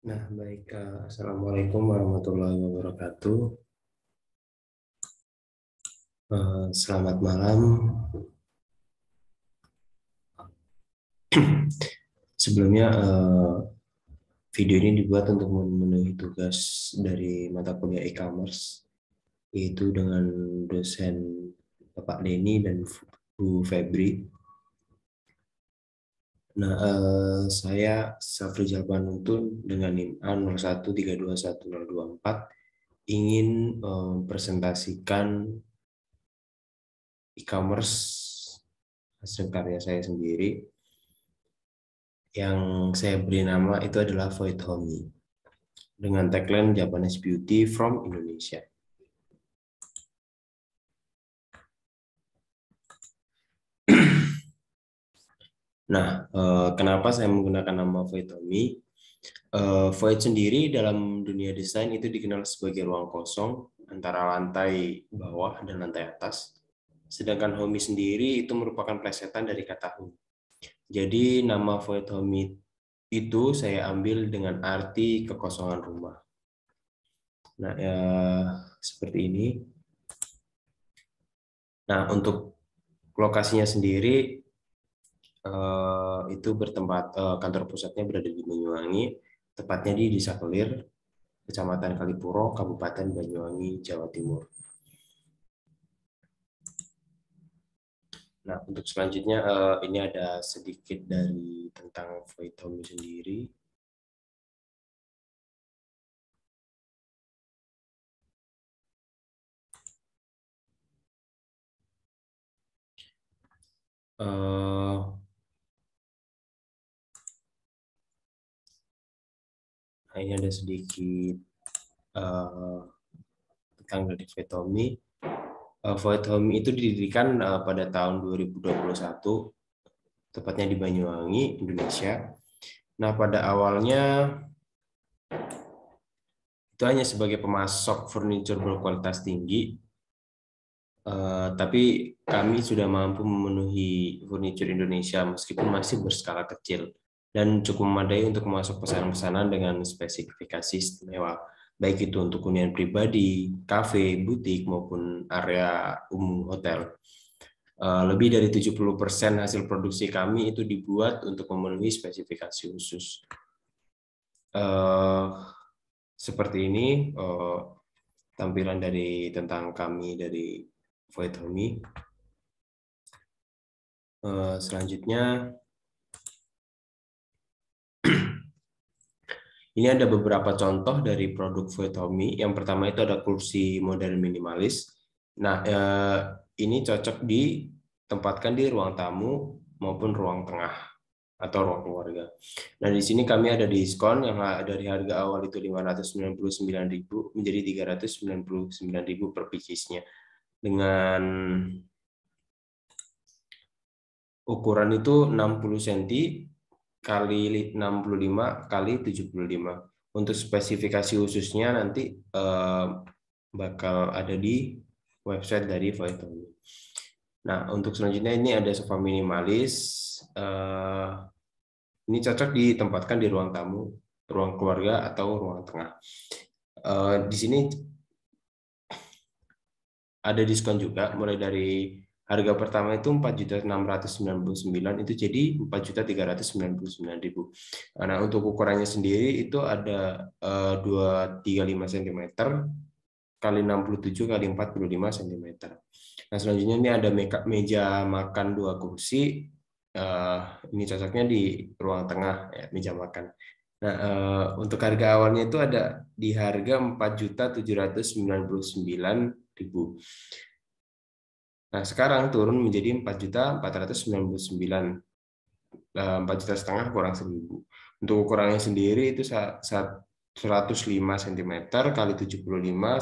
Nah, baik. Assalamualaikum warahmatullahi wabarakatuh. Selamat malam. Sebelumnya, video ini dibuat untuk memenuhi tugas dari mata kuliah e-commerce, yaitu dengan dosen Bapak Denny dan Bu Febri. Nah, saya Safrizal Panuntun dengan NIM A01321024 ingin presentasikan e-commerce hasil karya saya sendiri yang saya beri nama itu adalah Void Homey dengan tagline Japanese Beauty from Indonesia. Nah, kenapa saya menggunakan nama Void Homey? Void sendiri dalam dunia desain itu dikenal sebagai ruang kosong antara lantai bawah dan lantai atas. Sedangkan Homey sendiri itu merupakan plesetan dari kata home. Jadi nama Void Homey itu saya ambil dengan arti kekosongan rumah. Nah, ya, seperti ini. Nah, untuk lokasinya sendiri itu bertempat kantor pusatnya berada di Banyuwangi, tepatnya di Desa Kelir, Kecamatan Kalipuro, Kabupaten Banyuwangi, Jawa Timur. Nah, untuk selanjutnya ini ada sedikit dari tentang Void Homey sendiri. Nah, ini ada sedikit tentang dari Void Homey. Void Homey itu didirikan pada tahun 2021, tepatnya di Banyuwangi, Indonesia. Nah, pada awalnya itu hanya sebagai pemasok furniture berkualitas tinggi, tapi kami sudah mampu memenuhi furniture Indonesia meskipun masih berskala kecil dan cukup memadai untuk memasok pesanan-pesanan dengan spesifikasi istimewa, baik itu untuk hunian pribadi, kafe, butik, maupun area umum hotel. Lebih dari 70% hasil produksi kami itu dibuat untuk memenuhi spesifikasi khusus. Seperti ini tampilan dari tentang kami dari Void Homey. Selanjutnya, ini ada beberapa contoh dari produk Void Homey. Yang pertama itu ada kursi modern minimalis. Nah, ini cocok ditempatkan di ruang tamu maupun ruang tengah atau ruang keluarga. Nah, di sini kami ada diskon yang dari harga awal itu 599.000 menjadi 399.000 per piecesnya. Dengan ukuran itu 60 cm kali 65 kali 75. Untuk spesifikasi khususnya nanti bakal ada di website dari Void Homey. Nah, untuk selanjutnya ini ada sofa minimalis. Ini cocok ditempatkan di ruang tamu, ruang keluarga, atau ruang tengah. Di sini ada diskon juga, mulai dari harga pertama itu 4.699.000 itu jadi 4.399.000. Nah, untuk ukurannya sendiri itu ada 235 cm kali 67 kali 45 cm. Nah, selanjutnya ini ada meja makan 2 kursi. Ini cocoknya di ruang tengah, ya, meja makan. Nah, untuk harga awalnya itu ada di harga 4.799.000. Nah, sekarang turun menjadi 4.499.000, 4,5 juta kurang 1.000. Untuk ukurannya sendiri itu 105 cm kali 75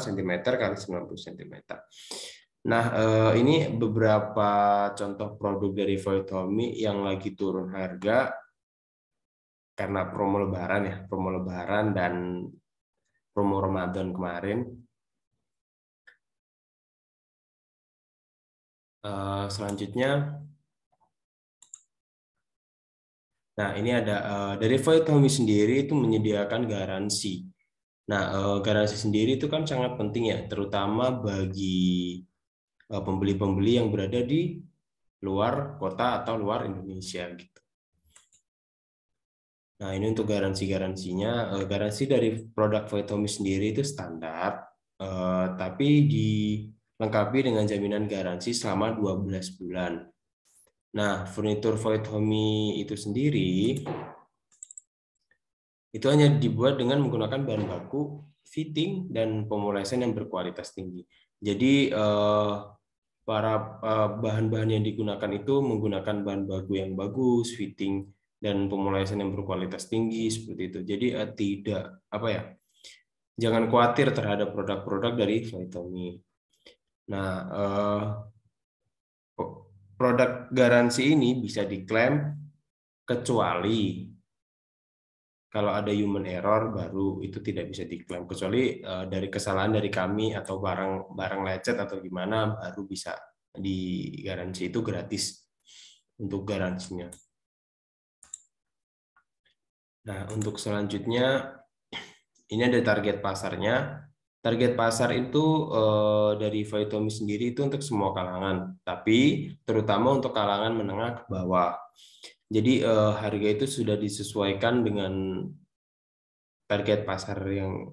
cm kali 90 cm. Nah, ini beberapa contoh produk dari Void Homey yang lagi turun harga karena promo Lebaran, ya, promo Lebaran dan promo Ramadan kemarin. Selanjutnya Nah, ini ada dari Voitomi sendiri itu menyediakan garansi. Nah, garansi sendiri itu kan sangat penting ya, terutama bagi pembeli-pembeli yang berada di luar kota atau luar Indonesia gitu. Nah, ini untuk garansi-garansinya. Garansi dari produk Voitomi sendiri itu standar, tapi dilengkapi dengan jaminan garansi selama 12 bulan. Nah, furnitur Voitomi itu sendiri itu hanya dibuat dengan menggunakan bahan baku, fitting, dan pemolesan yang berkualitas tinggi. Jadi, para bahan-bahan yang digunakan itu menggunakan bahan baku yang bagus, fitting, dan pemolesan yang berkualitas tinggi seperti itu. Jadi tidak apa ya, jangan khawatir terhadap produk-produk dari Voitomi. Nah, produk garansi ini bisa diklaim kecuali kalau ada human error baru itu tidak bisa diklaim, kecuali dari kesalahan dari kami atau barang lecet atau gimana baru bisa digaransi, itu gratis untuk garansinya. Nah, untuk selanjutnya ini ada target pasarnya. Target pasar itu dari Voitomi sendiri itu untuk semua kalangan, tapi terutama untuk kalangan menengah ke bawah. Jadi harga itu sudah disesuaikan dengan target pasar yang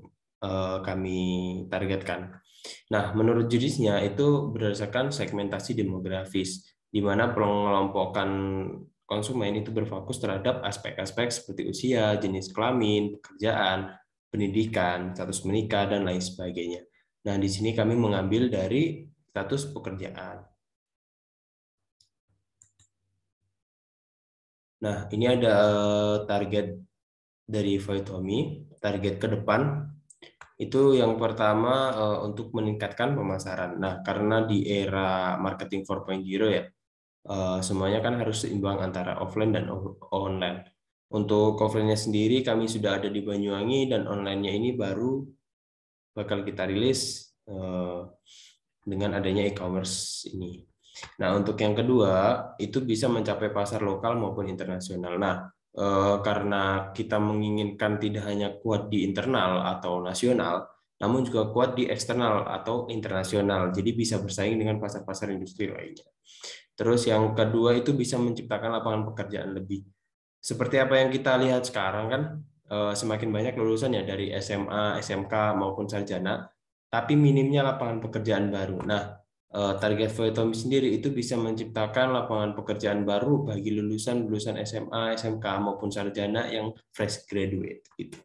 kami targetkan. Nah, menurut judisnya itu berdasarkan segmentasi demografis, di mana pengelompokan konsumen itu berfokus terhadap aspek-aspek seperti usia, jenis kelamin, pekerjaan, pendidikan, status menikah, dan lain sebagainya. Nah, di sini kami mengambil dari status pekerjaan. Nah, ini ada target dari Voitomi, target ke depan. Itu yang pertama untuk meningkatkan pemasaran. Nah, karena di era marketing 4.0 ya, semuanya kan harus seimbang antara offline dan online. Untuk offline-nya sendiri kami sudah ada di Banyuwangi dan online-nya ini baru bakal kita rilis dengan adanya e-commerce ini. Nah, untuk yang kedua itu bisa mencapai pasar lokal maupun internasional. Nah, karena kita menginginkan tidak hanya kuat di internal atau nasional, namun juga kuat di eksternal atau internasional. Jadi bisa bersaing dengan pasar-pasar industri lainnya. Terus yang kedua itu bisa menciptakan lapangan pekerjaan lebih. Seperti apa yang kita lihat sekarang kan, semakin banyak lulusan ya dari SMA, SMK maupun sarjana, tapi minimnya lapangan pekerjaan baru. Nah, target Voitomi sendiri itu bisa menciptakan lapangan pekerjaan baru bagi lulusan SMA, SMK maupun sarjana yang fresh graduate gitu.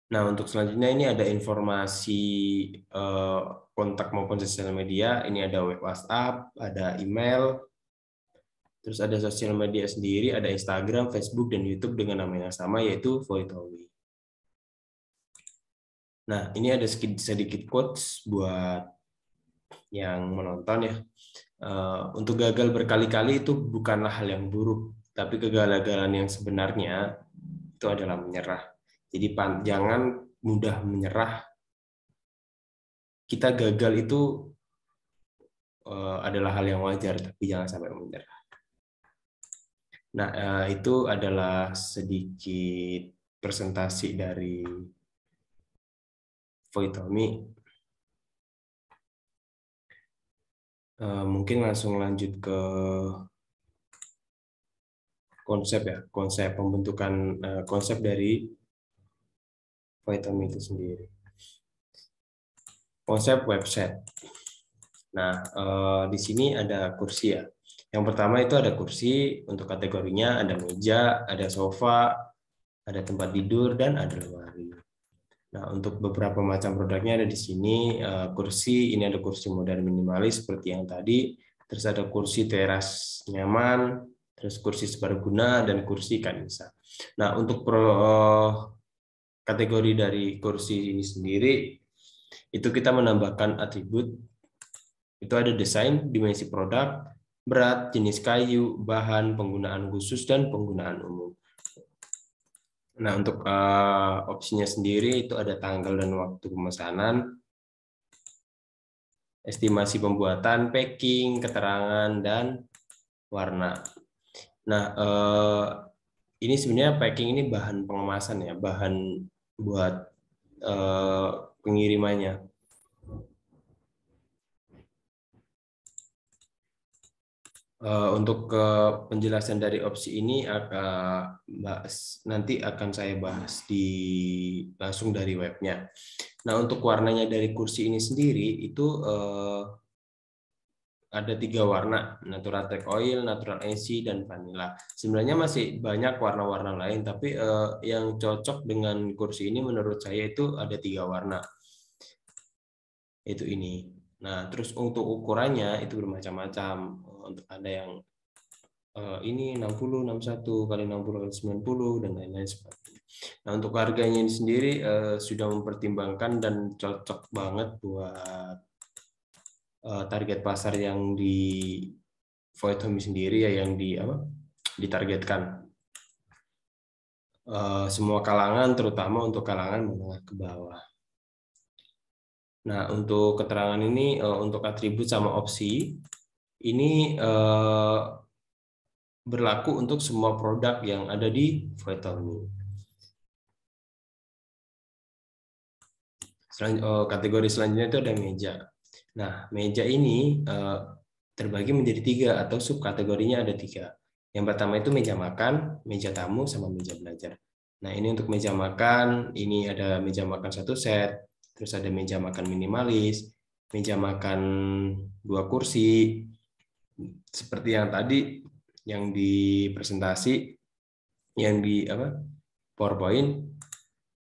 Nah, untuk selanjutnya ini ada informasi kontak maupun sosial media. Ini ada web WhatsApp, ada email, terus ada sosial media sendiri, ada Instagram, Facebook, dan YouTube dengan nama yang sama, yaitu Voitomi. Nah, ini ada sedikit quotes buat yang menonton ya. Untuk gagal berkali-kali itu bukanlah hal yang buruk, tapi kegagalan yang sebenarnya itu adalah menyerah. Jadi jangan mudah menyerah. Kita gagal itu adalah hal yang wajar, tapi jangan sampai menyerah. Nah, itu adalah sedikit presentasi dari Voitomi. Mungkin langsung lanjut ke konsep ya, konsep pembentukan konsep dari Voitomi itu sendiri. Konsep website. Nah, di sini ada kursi ya. Yang pertama itu ada kursi, untuk kategorinya ada meja, ada sofa, ada tempat tidur, dan ada lemari. Nah, untuk beberapa macam produknya ada di sini. Kursi, ini ada kursi modern minimalis seperti yang tadi. Terus ada kursi teras nyaman, terus kursi serbaguna, dan kursi kanisa. Nah, untuk kategori dari kursi ini sendiri, itu kita menambahkan atribut. Itu ada desain, dimensi produk, berat, jenis kayu, bahan, penggunaan khusus, dan penggunaan umum. Nah, untuk opsinya sendiri itu ada tanggal dan waktu pemesanan, estimasi pembuatan, packing, keterangan, dan warna. Nah, ini sebenarnya packing ini bahan pengemasan ya, bahan buat pengirimannya. Untuk penjelasan dari opsi ini nanti akan saya bahas langsung dari webnya. Nah, untuk warnanya dari kursi ini sendiri itu ada 3 warna, natural teak oil, natural AC, dan vanilla. Sebenarnya masih banyak warna-warna lain, tapi yang cocok dengan kursi ini menurut saya itu ada 3 warna, itu ini. Nah, terus untuk ukurannya itu bermacam-macam. Untuk ada yang ini 60, 61 kali 60 kali 90 dan lain-lain sebagainya. Nah, untuk harganya ini sendiri sudah mempertimbangkan dan cocok banget buat target pasar yang di Void Home sendiri ya, yang ditargetkan semua kalangan, terutama untuk kalangan menengah ke bawah. Nah, untuk keterangan ini untuk atribut sama opsi ini berlaku untuk semua produk yang ada di Void Home. Kategori selanjutnya itu ada meja. Nah, meja ini terbagi menjadi 3 atau subkategorinya ada 3. Yang pertama itu meja makan, meja tamu, sama meja belajar. Nah, ini untuk meja makan, ini ada meja makan 1 set, terus ada meja makan minimalis, meja makan 2 kursi, seperti yang tadi yang di presentasi, yang di PowerPoint.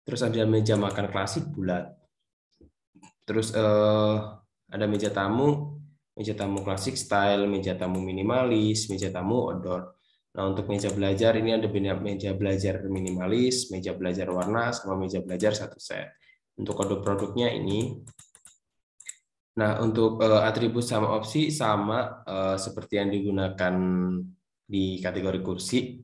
Terus ada meja makan klasik bulat. Terus ada meja tamu klasik style, meja tamu minimalis, meja tamu outdoor. Nah, untuk meja belajar ini ada meja belajar minimalis, meja belajar warna, sama meja belajar 1 set. Untuk kode produknya ini. Nah, untuk atribut sama opsi sama seperti yang digunakan di kategori kursi.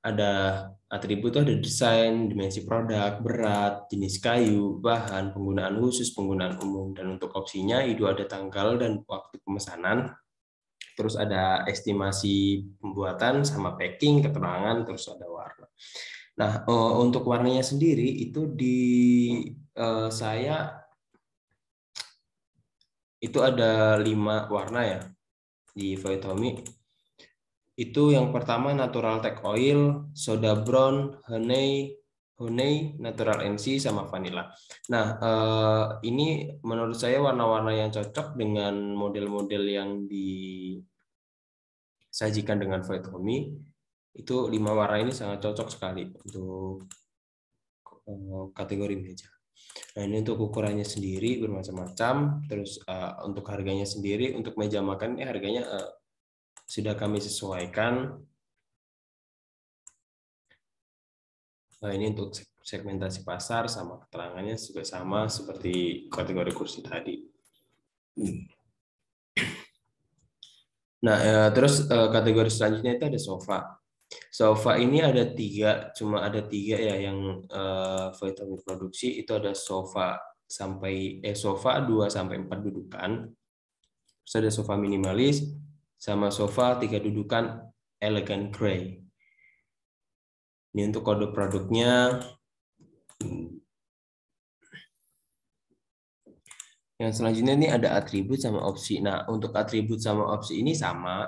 Ada atribut itu ada desain, dimensi produk, berat, jenis kayu, bahan, penggunaan khusus, penggunaan umum. Dan untuk opsinya itu ada tanggal dan waktu pemesanan. Terus ada estimasi pembuatan sama packing, keterangan, terus ada warna. Nah, untuk warnanya sendiri itu di saya itu ada 5 warna ya di Void Home. Itu yang pertama natural teak oil, soda brown, honey, natural NC, sama vanilla. Nah, ini menurut saya warna-warna yang cocok dengan model-model yang disajikan dengan Void Home. Itu 5 warna ini sangat cocok sekali untuk kategori meja. Nah, ini untuk ukurannya sendiri bermacam-macam. Terus untuk harganya sendiri, untuk meja makan ini harganya sudah kami sesuaikan. Nah, ini untuk segmentasi pasar sama keterangannya juga sama seperti kategori kursi tadi. Nah, terus kategori selanjutnya itu ada sofa. Sofa ini ada 3, cuma ada 3 ya yang Void Home produksi. Itu ada sofa sofa 2 sampai 4 dudukan. Terus ada sofa minimalis sama sofa 3 dudukan elegant gray. Ini untuk kode produknya. Yang selanjutnya ini ada atribut sama opsi. Nah, untuk atribut sama opsi ini sama,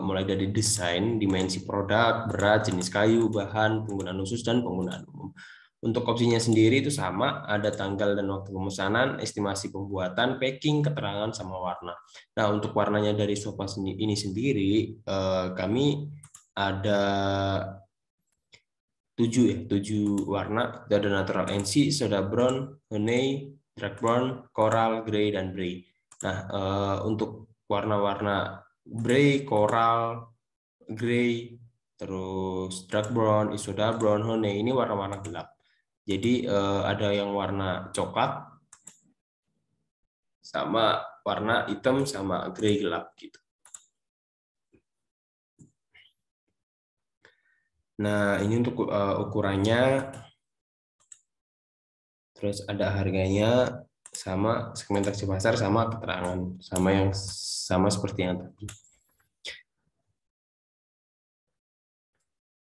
mulai dari desain, dimensi produk, berat, jenis kayu, bahan, penggunaan khusus, dan penggunaan umum. Untuk opsinya sendiri itu sama, ada tanggal dan waktu pemesanan, estimasi pembuatan, packing, keterangan, sama warna. Nah, untuk warnanya dari sofa ini sendiri, kami ada 7 warna. Ada natural NC, soda brown, honey, dark brown, coral, grey, dan bray. Nah, untuk warna-warna bray, coral, grey, terus dark brown, soda brown, honey, ini warna-warna gelap. Jadi ada yang warna coklat, sama warna hitam, sama grey gelap gitu. Nah, ini untuk ukurannya. Terus ada harganya, sama segmentasi pasar, sama keterangan, sama seperti yang tadi.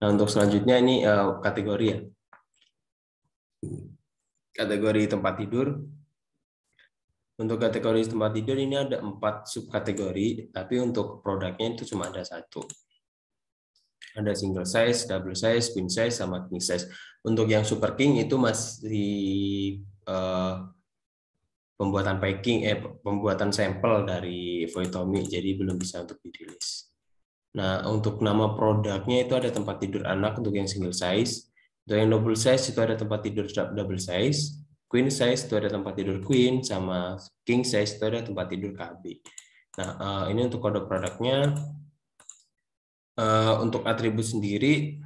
Nah, untuk selanjutnya ini kategori ya. Kategori tempat tidur. Untuk kategori tempat tidur ini ada 4 subkategori, tapi untuk produknya itu cuma ada 1. Ada single size, double size, queen size, sama king size. Untuk yang super king itu masih pembuatan sampel dari Voitomi, jadi belum bisa untuk dirilis. Nah, untuk nama produknya itu ada tempat tidur anak untuk yang single size. Untuk yang double size itu ada tempat tidur double size. Queen size itu ada tempat tidur queen, sama king size itu ada tempat tidur KB. Nah, ini untuk kode produknya. Untuk atribut sendiri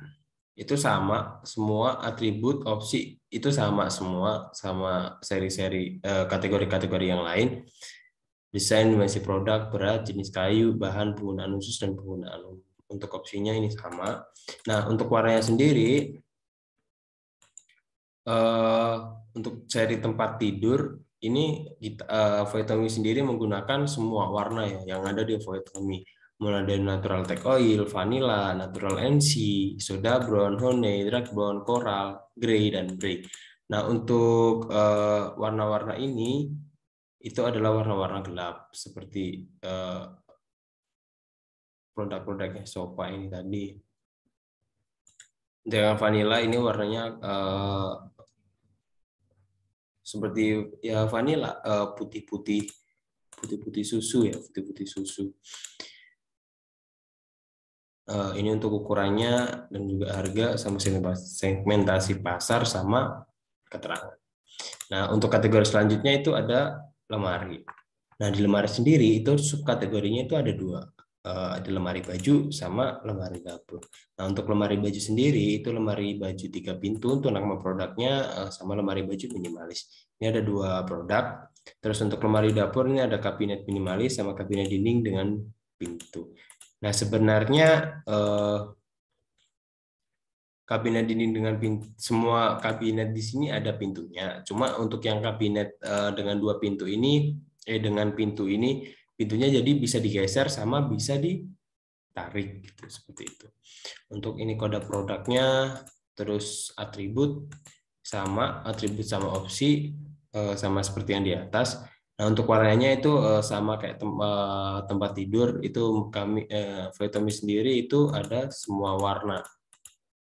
itu sama, semua atribut opsi itu sama semua, sama seri-seri kategori-kategori yang lain. Desain, dimensi produk, berat, jenis kayu, bahan, penggunaan khusus, dan penggunaan umum. Untuk opsinya ini sama. Nah, untuk warnanya sendiri, untuk seri tempat tidur, ini Voitomi sendiri menggunakan semua warna ya yang ada di Voitomi. Mulai dari natural teak oil, vanilla, natural NC, soda brown, honey, dark brown, coral, grey, dan grey. Nah, untuk warna-warna ini itu adalah warna-warna gelap seperti produk-produknya Sofa ini tadi. Dengan vanilla ini warnanya seperti ya vanilla, putih-putih susu ya, putih-putih susu. Ini untuk ukurannya dan juga harga, sama segmentasi pasar, sama keterangan. Nah, untuk kategori selanjutnya itu ada lemari. Nah, di lemari sendiri itu subkategorinya itu ada 2. Ada lemari baju sama lemari dapur. Nah, untuk lemari baju sendiri itu lemari baju 3 pintu untuk nama produknya, sama lemari baju minimalis. Ini ada 2 produk. Terus untuk lemari dapur ini ada kabinet minimalis sama kabinet dinding dengan pintu. Nah, sebenarnya kabinet dinding dengan pintu, semua kabinet di sini ada pintunya. Cuma untuk yang kabinet dengan 2 pintu ini, dengan pintu ini, pintunya jadi bisa digeser sama bisa ditarik gitu, seperti itu. Untuk ini kode produknya, terus atribut sama opsi sama seperti yang di atas. Nah, untuk warnanya itu sama kayak tempat tidur itu kami Voitomi sendiri itu ada semua warna.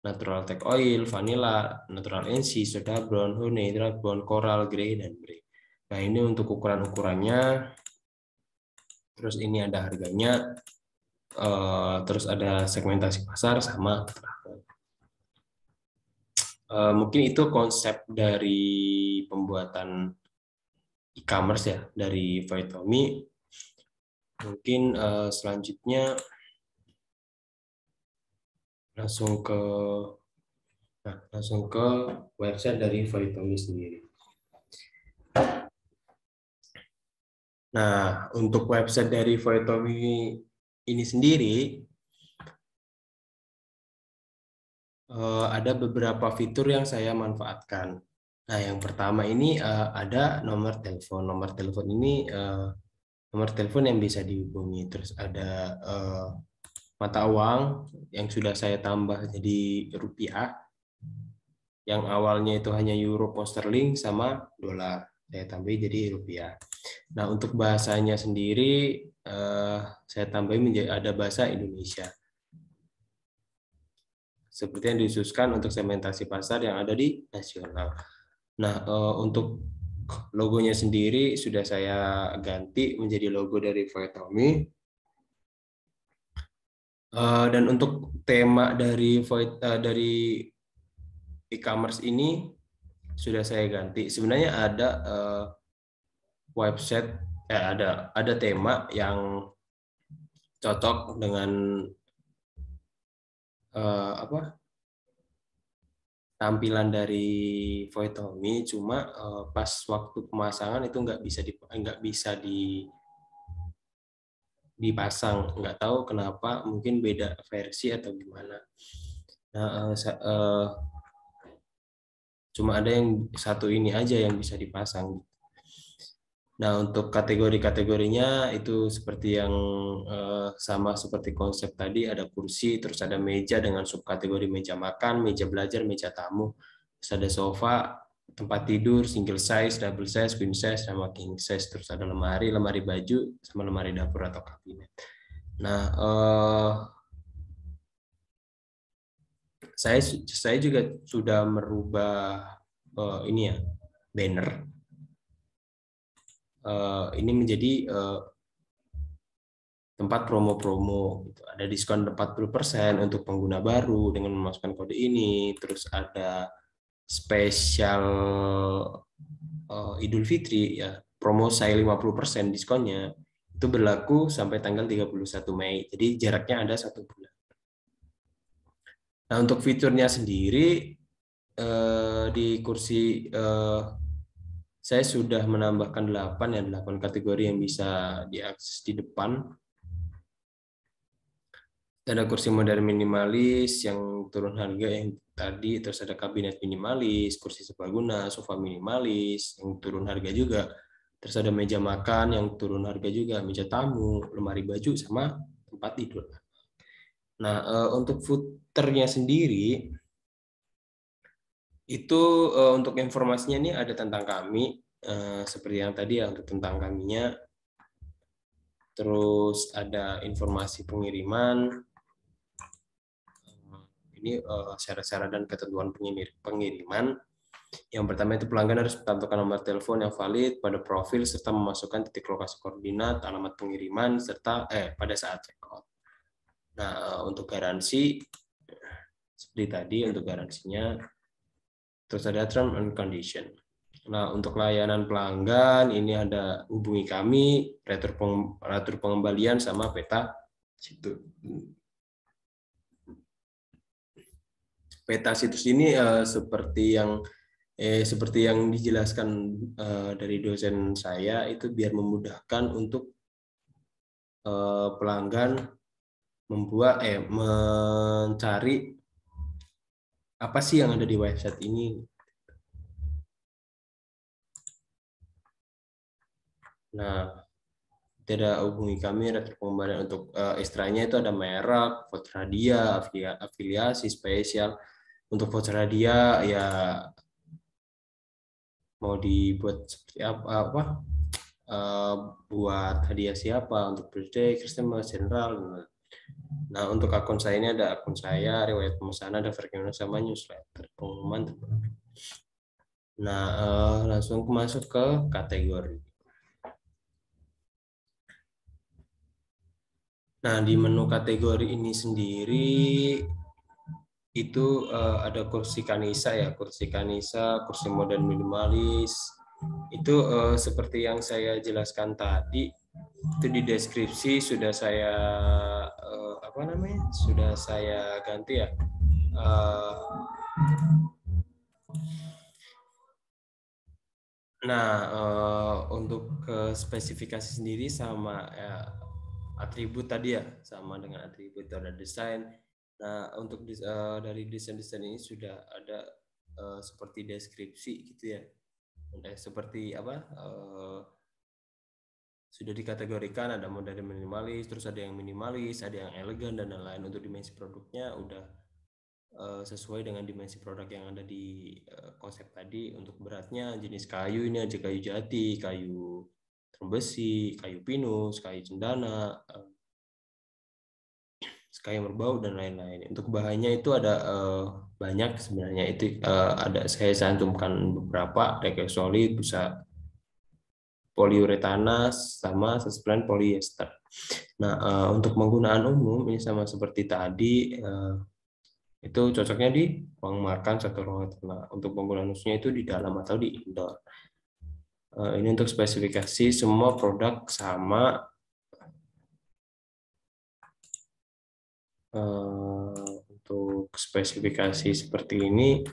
Natural teak oil, vanilla, natural NC, soda brown, honey, dark brown, coral, grey, dan grey. Nah, ini untuk ukuran-ukurannya. Terus ini ada harganya. Terus ada segmentasi pasar sama keterangan. Mungkin itu konsep dari pembuatan e-commerce ya dari Voitomi. Mungkin selanjutnya langsung ke website dari Voitomi sendiri. Nah, untuk website dari Voitomi ini sendiri ada beberapa fitur yang saya manfaatkan. Nah, yang pertama ini ada nomor telepon. Nomor telepon ini nomor telepon yang bisa dihubungi. Terus ada mata uang yang sudah saya tambah jadi rupiah. Yang awalnya itu hanya euro, pound sterling, sama dolar. Saya tambah jadi rupiah. Nah, untuk bahasanya sendiri saya tambahin menjadi ada bahasa Indonesia. Seperti yang dikhususkan untuk segmentasi pasar yang ada di nasional. Nah, untuk logonya sendiri sudah saya ganti menjadi logo dari Voitomi. Dan untuk tema dari e-commerce ini sudah saya ganti. Sebenarnya ada website, ada tema yang cocok dengan tampilan dari Voitomi, cuma pas waktu pemasangan itu nggak bisa dipasang, nggak tahu kenapa, mungkin beda versi atau gimana. Nah, cuma ada yang satu ini aja yang bisa dipasang. Nah, untuk kategori-kategorinya itu seperti yang sama seperti konsep tadi, ada kursi, terus ada meja dengan subkategori meja makan, meja belajar, meja tamu, terus ada sofa, tempat tidur, single size, double size, queen size, sama king size, terus ada lemari, lemari baju, sama lemari dapur atau kabinet. Nah, saya juga sudah merubah ini ya, banner. Ini menjadi tempat promo-promo gitu. Ada diskon 40% untuk pengguna baru dengan memasukkan kode ini, terus ada spesial Idul Fitri ya, promo saya 50% diskonnya. Itu berlaku sampai tanggal 31 Mei. Jadi jaraknya ada 1 bulan. Nah, untuk fiturnya sendiri di kursi saya sudah menambahkan 8 kategori yang bisa diakses di depan. Ada kursi modern minimalis yang turun harga yang tadi, terus ada kabinet minimalis, kursi serbaguna, sofa minimalis yang turun harga juga. Terus ada meja makan yang turun harga juga, meja tamu, lemari baju, sama tempat tidur. Nah, untuk footernya sendiri itu untuk informasinya ini ada tentang kami, seperti yang tadi ya, untuk tentang kaminya. Terus ada informasi pengiriman. Ini syarat-syarat dan ketentuan pengiriman. Yang pertama itu pelanggan harus mencantumkan nomor telepon yang valid pada profil serta memasukkan titik lokasi koordinat, alamat pengiriman serta pada saat checkout. Nah, untuk garansi seperti tadi untuk garansinya, terus ada term and condition. Nah, untuk layanan pelanggan ini ada hubungi kami, retur pengembalian sama peta situ. Peta situs ini seperti yang dijelaskan dari dosen saya, itu biar memudahkan untuk pelanggan mencari apa sih yang ada di website ini. Nah, tidak hubungi kami retur pengembalian untuk ekstranya itu ada merek, voucher hadiah, afiliasi spesial. Untuk voucher hadiah ya mau dibuat seperti apa buat hadiah siapa, untuk birthday, Christmas, general. Nah, untuk akun saya ini ada akun saya, riwayat pemesanan, ada frequency sama newsletter, pengumuman. Nah, langsung masuk ke kategori. Nah, di menu kategori ini sendiri itu ada kursi kanisa ya, kursi kanisa, kursi modern minimalis. Itu seperti yang saya jelaskan tadi, itu di deskripsi sudah saya sudah saya ganti ya. Nah, untuk spesifikasi sendiri sama atribut tadi ya, sama dengan atribut ada desain. Nah, untuk dari desain-desain ini sudah ada seperti deskripsi gitu ya. Seperti apa? Sudah dikategorikan, ada model minimalis, terus ada yang minimalis, ada yang elegan dan lain-lain. Untuk dimensi produknya udah sesuai dengan dimensi produk yang ada di konsep tadi. Untuk beratnya jenis kayu ini aja kayu jati, kayu besi, kayu pinus, kayu cendana, kayu merbau dan lain-lain. Untuk bahannya itu ada banyak sebenarnya, itu ada saya cantumkan beberapa, solid, busa poliuretana sama sesplain polyester. Nah, untuk penggunaan umum ini sama seperti tadi, itu cocoknya di ruang makan satu ruangan. Nah, untuk penggunaan khususnya itu di dalam atau di indoor. Ini untuk spesifikasi semua produk sama. Untuk spesifikasi seperti ini.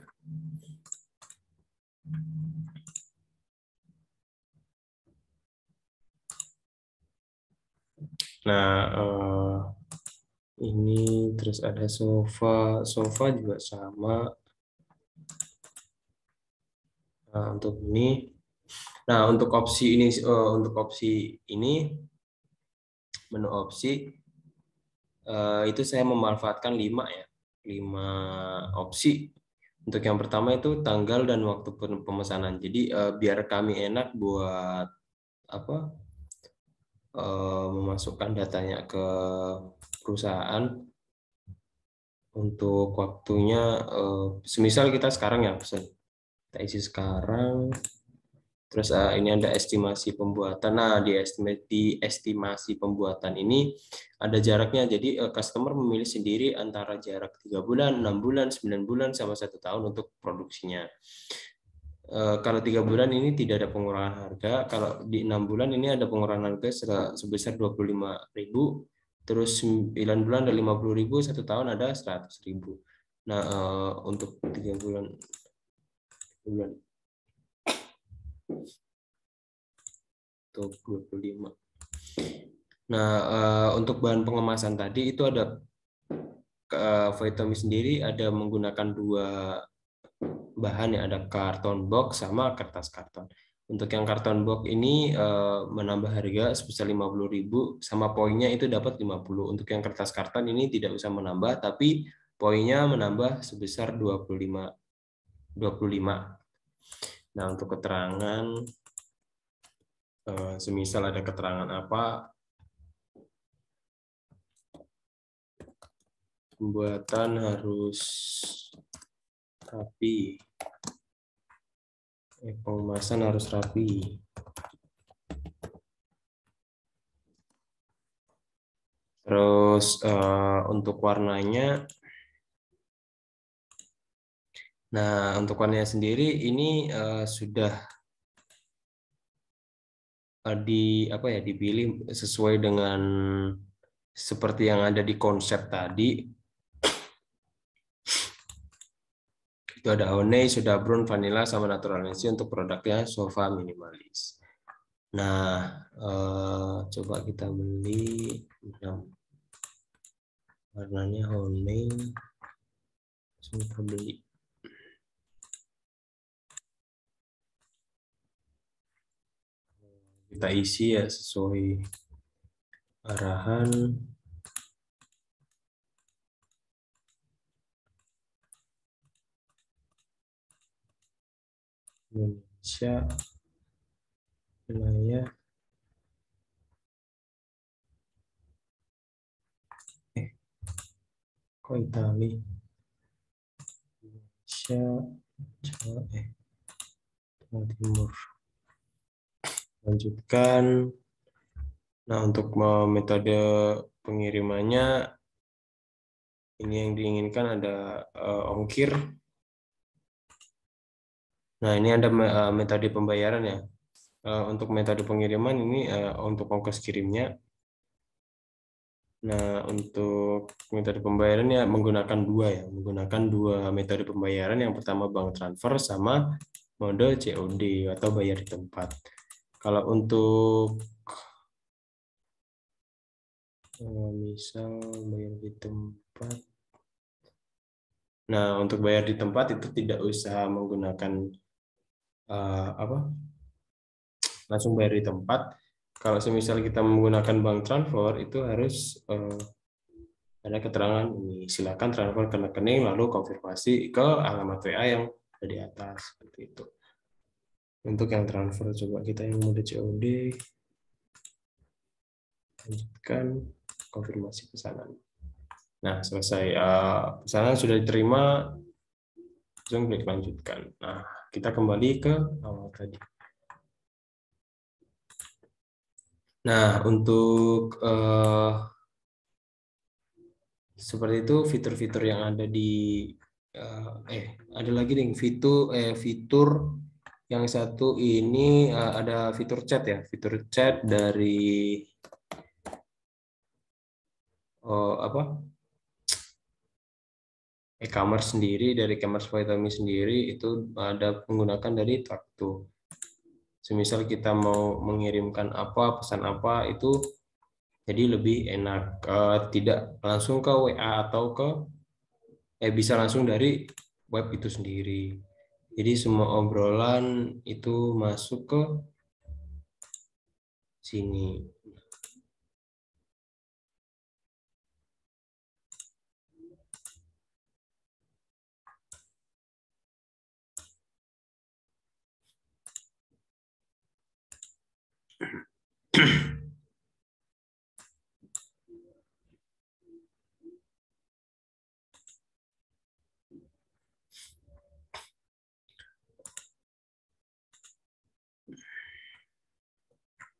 Nah, ini terus ada sofa juga sama. Nah, untuk ini Nah, untuk opsi ini menu opsi itu saya memanfaatkan 5 ya. 5 opsi. Untuk yang pertama itu tanggal dan waktu pemesanan. Jadi biar kami enak buat apa? Memasukkan datanya ke perusahaan. Untuk waktunya semisal kita sekarang ya pesan. Kita isi sekarang. Terus ini ada estimasi pembuatan. Nah, di estimasi pembuatan ini ada jaraknya. Jadi customer memilih sendiri antara jarak 3 bulan, 6 bulan, 9 bulan, sama 1 tahun untuk produksinya. Kalau 3 bulan ini tidak ada pengurangan harga. Kalau di 6 bulan ini ada pengurangan harga sebesar 25.000. Terus 9 bulan ada 50.000, 1 tahun ada 100.000. Nah, untuk 3 bulan untuk 25. Nah, untuk bahan pengemasan tadi itu ada Voitomi sendiri ada menggunakan 2 bahan ya, ada karton box sama kertas karton. Untuk yang karton box ini menambah harga sebesar 50.000 sama poinnya itu dapat 50. Untuk yang kertas karton ini tidak usah menambah tapi poinnya menambah sebesar 25. Nah, untuk keterangan semisal ada keterangan apa, pembuatan harus rapi, pengemasan harus rapi. Terus untuk warnanya, nah untuk warnanya sendiri ini sudah dipilih sesuai dengan seperti yang ada di konsep tadi. Itu ada Honey, sudah brown, vanilla, sama natural fancy untuk produknya sofa minimalis. Nah, coba kita beli. Warnanya Honey. Kita beli. Kita isi ya sesuai arahan. Indonesia, wilayah kok Itali, Indonesia, Jawa Timur. Lanjutkan. Nah, untuk metode pengirimannya ini yang diinginkan ada ongkir. Nah, ini ada metode pembayaran ya. Untuk metode pengiriman ini untuk ongkos kirimnya. Nah, untuk metode pembayaran ya menggunakan 2 ya, menggunakan 2 metode pembayaran. Yang pertama bank transfer sama mode COD atau bayar di tempat. Kalau untuk misal bayar di tempat, nah untuk bayar di tempat itu tidak usah menggunakan langsung bayar di tempat. Kalau semisal kita menggunakan bank transfer itu harus ada keterangan ini, silakan transfer ke rekening lalu konfirmasi ke alamat WA yang ada di atas seperti itu. Untuk yang transfer coba kita yang mode COD, lanjutkan konfirmasi pesanan. Nah, selesai pesanan sudah diterima, langsung klik lanjutkan. Nah, kita kembali ke awal tadi. Nah, untuk seperti itu fitur-fitur yang ada di ada lagi nih fitur yang satu ini ada fitur chat ya, fitur chat dari e-commerce sendiri, dari e-commerce Voitomi sendiri itu ada menggunakan dari Traktu. Semisal kita mau mengirimkan apa, pesan apa itu jadi lebih enak, tidak langsung ke WA atau bisa langsung dari web itu sendiri. Jadi semua obrolan itu masuk ke sini.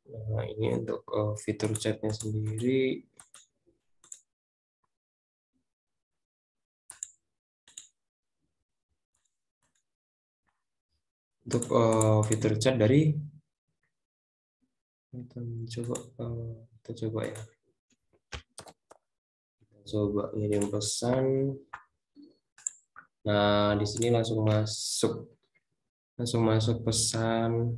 Nah, ini untuk fitur chatnya sendiri. Untuk fitur chat dari kita coba ya. Kita coba ngirim pesan. Nah, di sini langsung masuk pesan.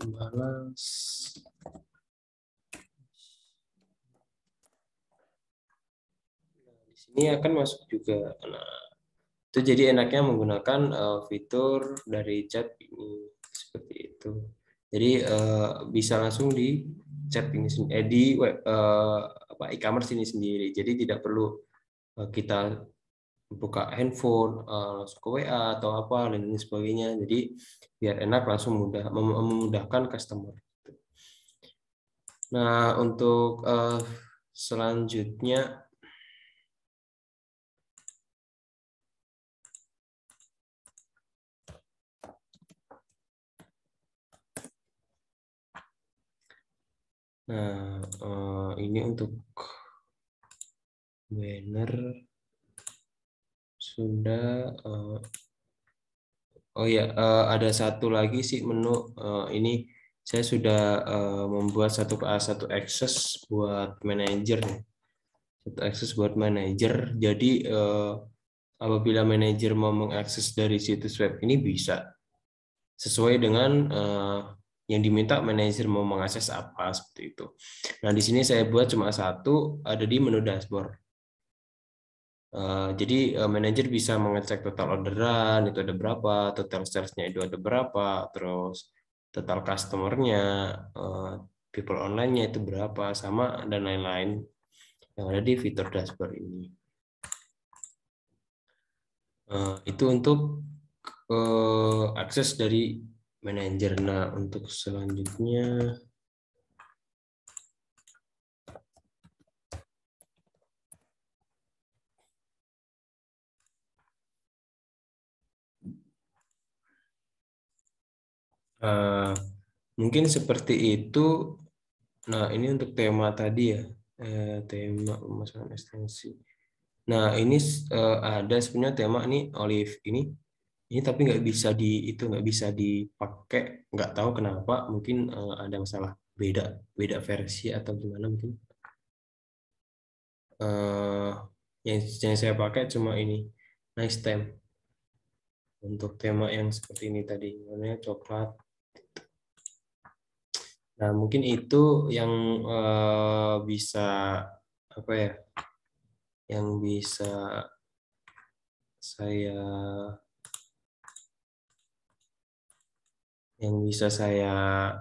Balas. Di sini akan masuk juga. Nah, itu jadi enaknya menggunakan fitur dari chat ini seperti itu. Jadi bisa langsung di chat ini di web e-commerce ini sendiri. Jadi tidak perlu kita buka handphone langsung ke WA atau apa dan lain sebagainya. Jadi biar enak langsung memudahkan customer. Nah, untuk selanjutnya ini untuk banner sudah. Oh ya, ada satu lagi sih menu ini saya sudah membuat satu akses buat manajer, satu akses buat manajer. Jadi apabila manajer mau mengakses dari situs web ini bisa sesuai dengan yang diminta manajer mau mengakses apa seperti itu. Nah, di sini saya buat cuma satu, ada di menu dashboard. Jadi manajer bisa mengecek total orderan itu ada berapa, total salesnya itu ada berapa, terus total customernya, people online-nya itu berapa, sama dan lain-lain yang ada di fitur dashboard ini. Itu untuk akses dari manajer. Nah, untuk selanjutnya mungkin seperti itu. Nah, ini untuk tema tadi ya, tema pemasangan ekstensi. Nah, ini ada sebenarnya tema nih Olive ini tapi nggak bisa nggak bisa dipakai, nggak tahu kenapa, mungkin ada masalah beda versi atau gimana mungkin. Yang saya pakai cuma ini nice time untuk tema yang seperti ini tadi, namanya coklat. Nah, mungkin itu yang bisa apa ya, yang bisa saya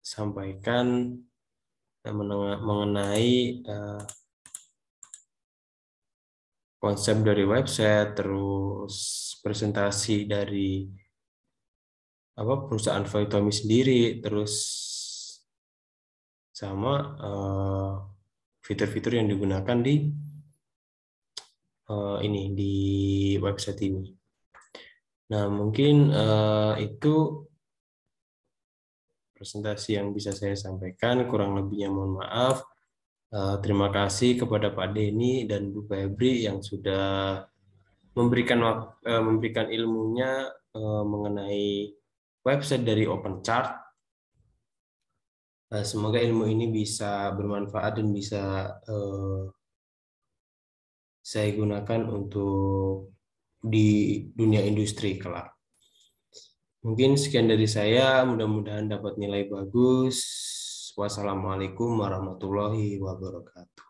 sampaikan mengenai konsep dari website, terus presentasi dari perusahaan Voitomi sendiri, terus sama fitur-fitur yang digunakan di di website ini. Nah, mungkin itu presentasi yang bisa saya sampaikan, kurang lebihnya mohon maaf. Terima kasih kepada Pak Denny dan Bu Febri yang sudah memberikan ilmunya mengenai website dari OpenChart. Semoga ilmu ini bisa bermanfaat dan bisa saya gunakan untuk di dunia industri kelak. Mungkin sekian dari saya, mudah-mudahan dapat nilai bagus. Wassalamualaikum warahmatullahi wabarakatuh.